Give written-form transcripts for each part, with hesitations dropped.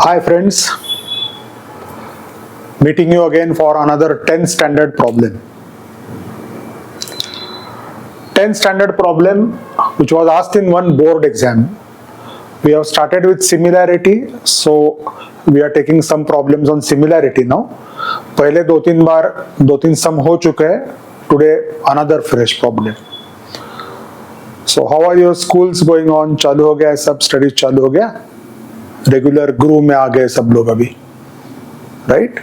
Hi friends, meeting you again for another 10th standard problem. 10th standard problem which was asked in one board exam. We have started with similarity, so we are taking some problems on similarity now. पहले दो तीन सम हो चुके हैं. Today another fresh problem. So how are your schools going on? चालू हो गया है सब, स्टडीज चालू हो गया, रेगुलर ग्रूव में आ गए सब लोग अभी, right?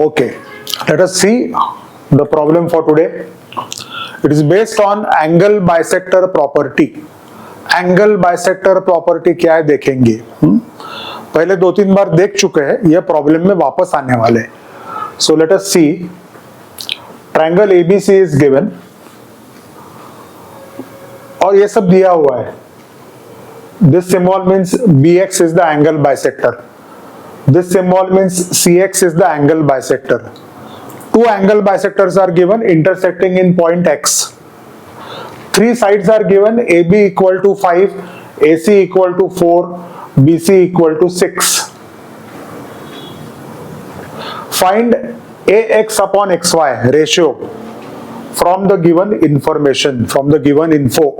Okay, let us see the problem for today. It is based on angle bisector property. Angle bisector property क्या है देखेंगे. पहले दो तीन बार देख चुके हैं, यह प्रॉब्लम में वापस आने वाले. So let us see. Triangle ABC is given और ये सब दिया हुआ है. This symbol means BX is the angle bisector. This symbol means CX is the angle bisector. Two angle bisectors are given intersecting in point X. Three sides are given, AB equal to 5, AC equal to 4, BC equal to 6. Find AX upon XY ratio from the given information, from the given info.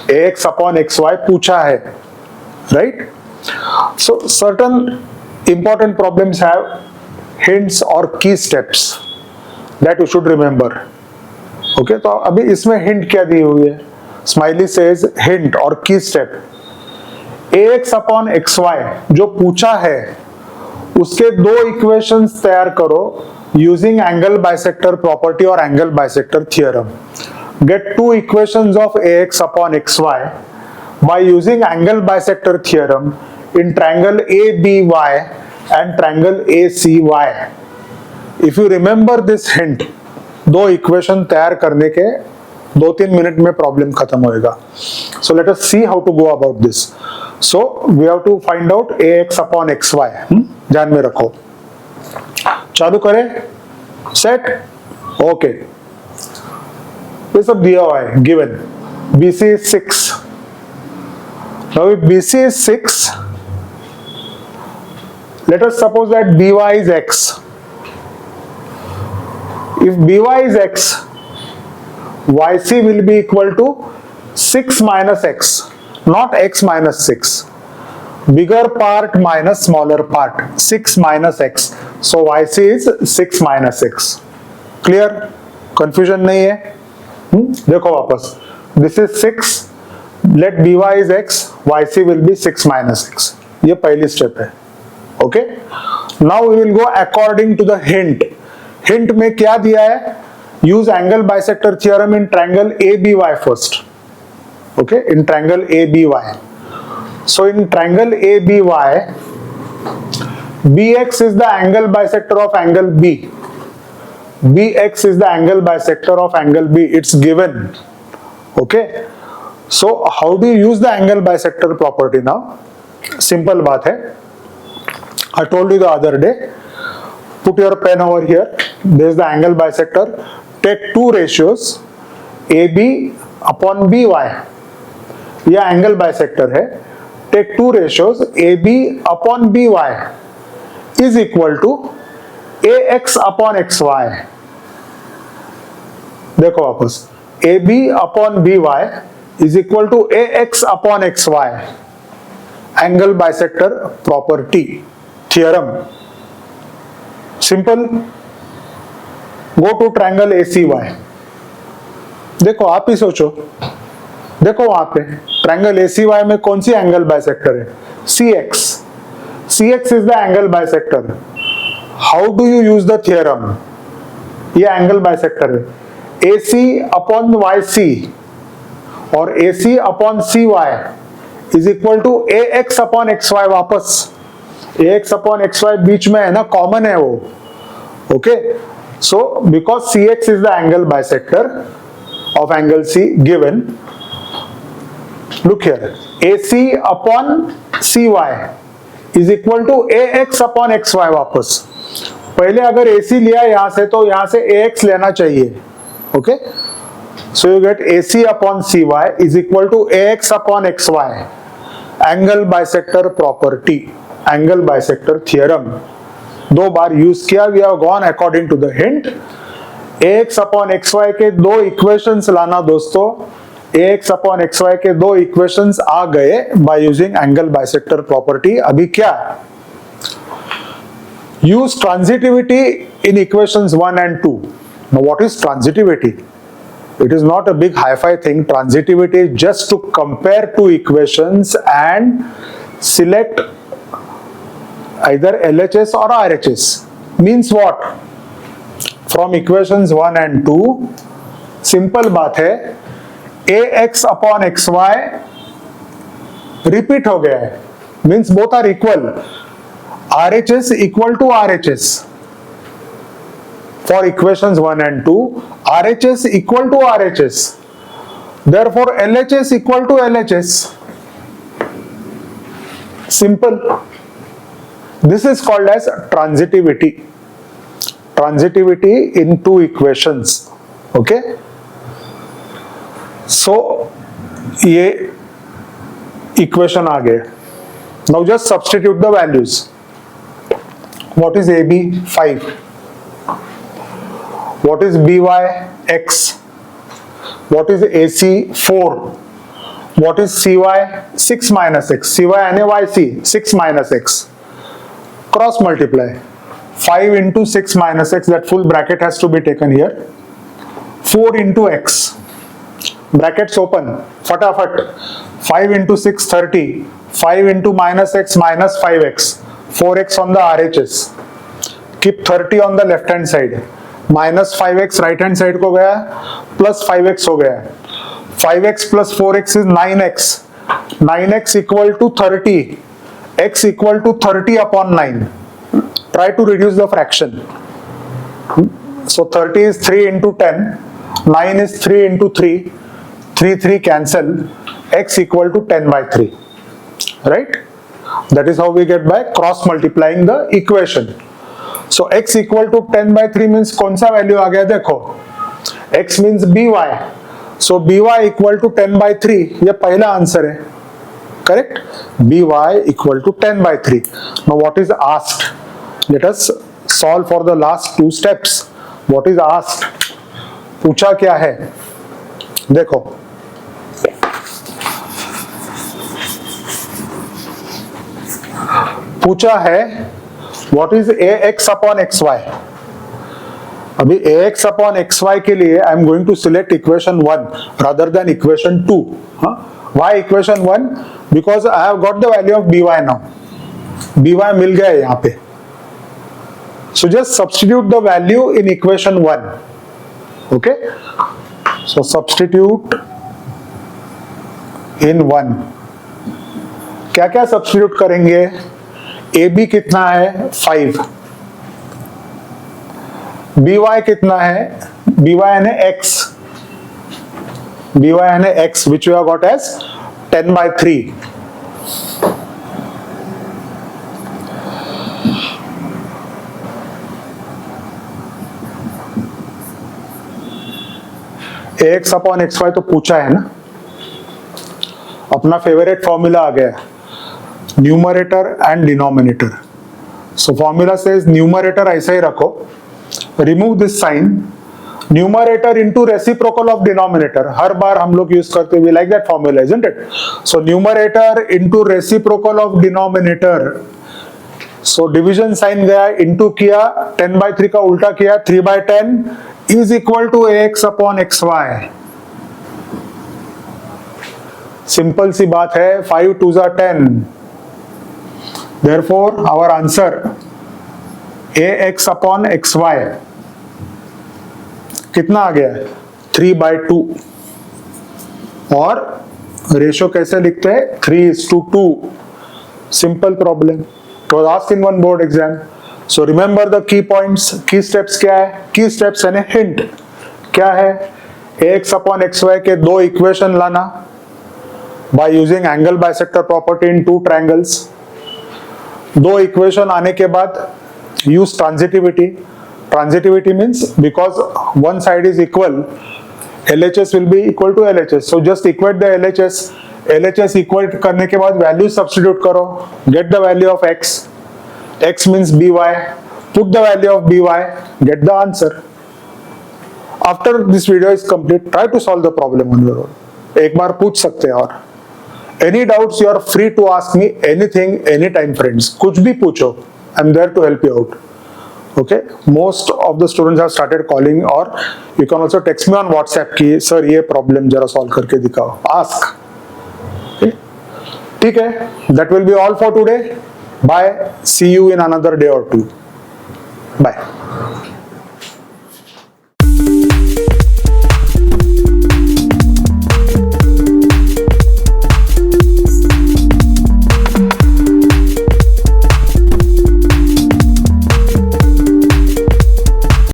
AX upon XY पूछा है, right? So certain important problems have hints or key steps that you should remember. Okay, तो अभी इसमें hint क्या दी हुई है? Smiley says hint और की स्टेप. AX अपॉन XY जो पूछा है उसके दो इक्वेशंस तैयार करो यूजिंग एंगल बाइसेक्टर प्रॉपर्टी और angle bisector theorem. Get two equations of AX upon XY by using angle bisector theorem in triangle ABY and triangle ACY. If you remember this hint, दो equation तैयार करने के 2-3 minute में problem खत्म होएगा. So let us see how to go about this. So we have to find out AX upon XY. ध्यान में रखो. चालू करें. सेट. ओके, ये सब दिया हुआ है given. BC is 6. Now if BC is 6, let us suppose that BY is X. If BY is X, YC will be equal to 6 minus X, not X minus 6. Bigger part minus smaller part, 6 minus X. So YC is 6 minus X. Clear? Confusion नहीं है? देखो वापस. This is 6. Let BY is X, YC will be 6 minus X. ये पहली step है. Okay? Now we will go according to the hint. Hint में क्या दिया है? Use angle bisector theorem in triangle ABY first. Okay, in triangle ABY. So in triangle ABY, BX is the angle bisector of angle B. BX is the angle bisector of angle B. It's given. Okay. So how do you use the angle bisector property now? Simple बात है. I told you the other day. Put your pen over here. This is the angle bisector. Take two ratios, AB upon BY. यह angle bisector है. Take two ratios, AB upon BY is equal to AX upon XY. देखो वापस. AB upon BY is equal to AX upon XY. Angle bisector property theorem. Simple. Go to triangle ACY. देखो आप ही सोचो. देखो वहां पे triangle ACY में कौन सी एंगल बाइसेक्टर है? CX. CX is the angle bisector. How do you use the theorem? ये एंगल बाइसेक्टर है. AC अपॉन YC और AC upon CY is equal to AX upon XY. वापस AX अपॉन XY बीच में है ना, common है वो. Okay, so because CX is the angle bisector of angle C given. Look here, AC upon CY is equal to AX upon XY. वापस पहले अगर AC लिया यहां से तो यहां से AX लेना चाहिए. Okay, so you get AC upon CY is equal to AX upon XY. Angle bisector property. Angle bisector theorem 2 बार यूज किया. We have gone according to the hint. ax upon xy के 2 equations लाना दोस्तों. ax upon xy के 2 equations आ गए bye using angle bisector property. अभी क्या? use transitivity in equations 1 and 2. Now what is transitivity? It is not a big hi-fi thing. Transitivity is just to compare 2 equations and select either LHS or RHS. Means what? From equations 1 and 2, simple बात है, ax upon xy repeat हो गया है. Means both are equal. RHS equal to RHS for equations 1 and 2. RHS equal to RHS. Therefore, LHS equal to LHS. Simple. This is called as transitivity. Transitivity in 2 equations. Okay. So, ये equation आ गए. Now just substitute the values. What is AB? 5. What is BY? X. What is AC? 4. What is CY? 6 minus X. CY and YC 6 minus X. Cross multiply. 5 into 6 minus X, that full bracket has to be taken here. 4 into X. Brackets open. Fatafat. 5 into 6, 30. 5 into minus X minus 5X. 4x on the RHS. Keep 30 on the left hand side. Minus 5x right hand side को गया, plus 5x हो गया. 5x plus 4x is 9x. 9x equal to 30. X equal to 30 upon 9. Try to reduce the fraction. So 30 is 3 into 10. 9 is 3 into 3. 3 cancel. X equal to 10 by 3. Right? That is how we get by cross multiplying the equation. So x equal to 10 by 3 means कौन सा value आ गया देखो. x means by. So by equal to 10 by 3. ये पहला answer है. Correct? by equal to 10 by 3. Now what is asked? Let us solve for the last 2 steps. What is asked? पूछा क्या है? देखो. पूछा है what is ax upon xy. अभी ax upon xy के लिए I am going to select equation 1 rather than equation 2. Why equation 1? Because I have got the value of by now. by मिल गया है यहाँ पे. So just substitute the value in equation 1. Okay? So substitute in 1. क्या क्या substitute करेंगे? AB कितना है? 5. BY कितना है? BY यानी X. BY यानी X which we have got as 10 by 3. AX upon XY तो पूछा है ना. अपना फेवरेट फॉर्मूला आ गया, numerator and denominator. So formula says numerator ऐसा ही रखो, remove this sign, numerator into reciprocal of denominator. हर बार हम लोग यूज करते हैं, we like that formula, isn't it? So numerator into reciprocal of denominator. So division sign गया, इनटू किया, 10 by 3 का उल्टा किया, 3 by 10 is equal to ax upon xy. Simple सी बात है, 5 2s are 10. Therefore, our answer ax upon xy कितना आ गया? 3 by 2. और रेशो कैसे लिखते हैं? 3:2. Simple problem. It was asked in one board exam. So remember the key points. Key steps क्या है? Key steps यानी hint. क्या है? ax upon xy के 2 इक्वेशन लाना by using angle bisector property in 2 triangles. 2 equation आने के बाद use transitivity. Transitivity means because one side is equal, LHS will be equal to LHS. So just equate the LHS. LHS equal करने के बाद value substitute करो, get the value of x, x means by, put the value of by, get the answer. After this video is complete, try to solve the problem on your own. एक बार पूछ सकते हैं. और any doubts you are free to ask me anything anytime friends, कुछ भी पूछो, I'm there to help you out. Okay, most of the students have started calling, or you can also text me on WhatsApp कि sir ये problem जरा solve करके दिखाओ, ask. Okay, ठीक है, that will be all for today. Bye, see you in another day or two. Bye.